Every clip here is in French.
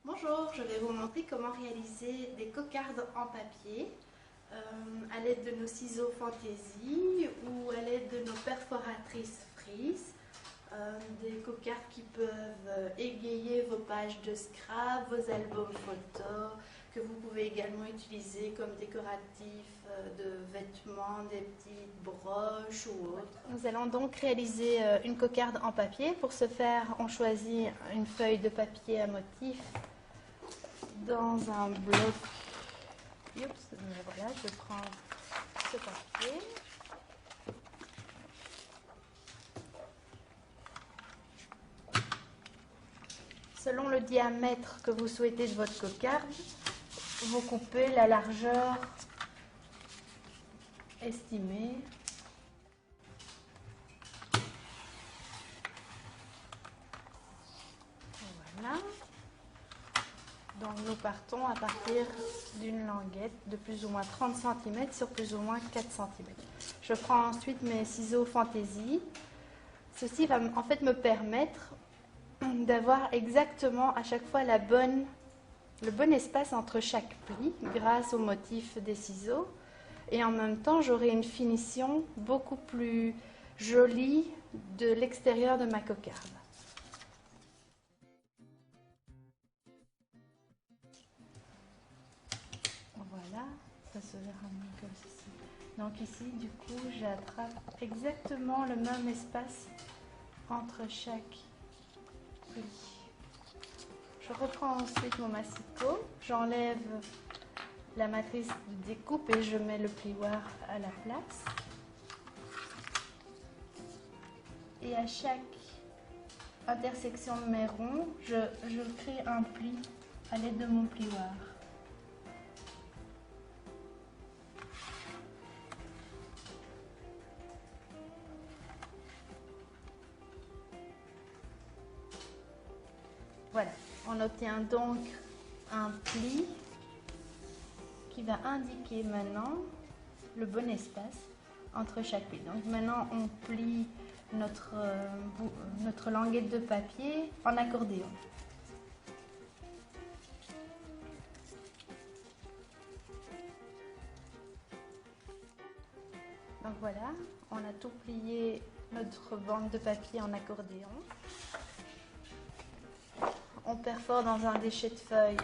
Bonjour, je vais vous montrer comment réaliser des cocardes en papier à l'aide de nos ciseaux Fantasy ou à l'aide de nos perforatrices Frise. Des cocardes qui peuvent égayer vos pages de scrap, vos albums photos, que vous pouvez également utiliser comme décoratifs de vêtements, des petites broches ou autres. Nous allons donc réaliser une cocarde en papier. Pour ce faire, on choisit une feuille de papier à motif dans un bloc. Voilà, je prends ce papier. Selon le diamètre que vous souhaitez de votre cocarde, vous coupez la largeur estimée. Voilà. Donc nous partons à partir d'une languette de plus ou moins 30 cm sur plus ou moins 4 cm. Je prends ensuite mes ciseaux Fantasy. Ceci va en fait me permettre d'avoir exactement à chaque fois le bon espace entre chaque pli grâce au motif des ciseaux. Et en même temps, j'aurai une finition beaucoup plus jolie de l'extérieur de ma cocarde. Voilà, ça se verra mieux comme ceci. Donc ici, du coup, j'attrape exactement le même espace entre chaque pli. Je reprends ensuite mon massicot, j'enlève la matrice de découpe et je mets le plioir à la place. Et à chaque intersection de mes ronds, je crée un pli à l'aide de mon plioir. Voilà, on obtient donc un pli qui va indiquer maintenant le bon espace entre chaque pli. Donc maintenant on plie notre languette de papier en accordéon. Donc voilà, on a tout plié notre bande de papier en accordéon. On perfore dans un déchet de feuilles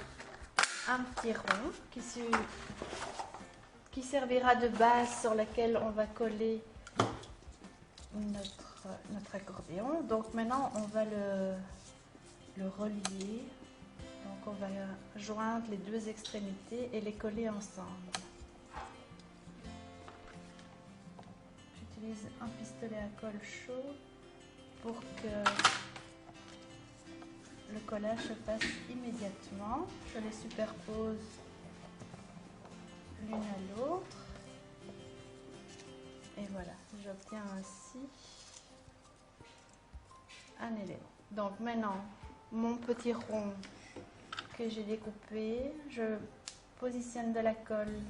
un petit rond qui servira de base sur laquelle on va coller notre accordéon. Donc maintenant on va le relier. Donc on va joindre les deux extrémités et les coller ensemble. J'utilise un pistolet à colle chaud pour que le collage se fasse immédiatement. Je les superpose l'une à l'autre. Et voilà, j'obtiens ainsi un élément. Donc maintenant, mon petit rond que j'ai découpé, je positionne de la colle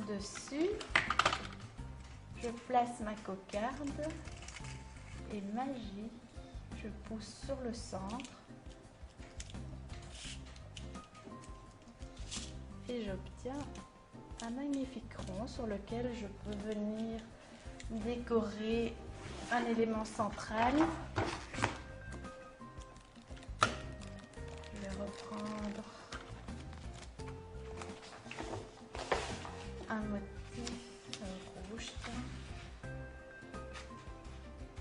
dessus. Je place ma cocarde et magie, je pousse sur le centre. Et j'obtiens un magnifique rond sur lequel je peux venir décorer un élément central. Je vais reprendre un motif rouge,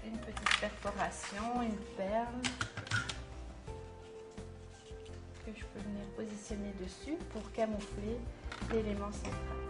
une petite perforation, une perle que je peux venir positionner dessus pour camoufler l'élément central.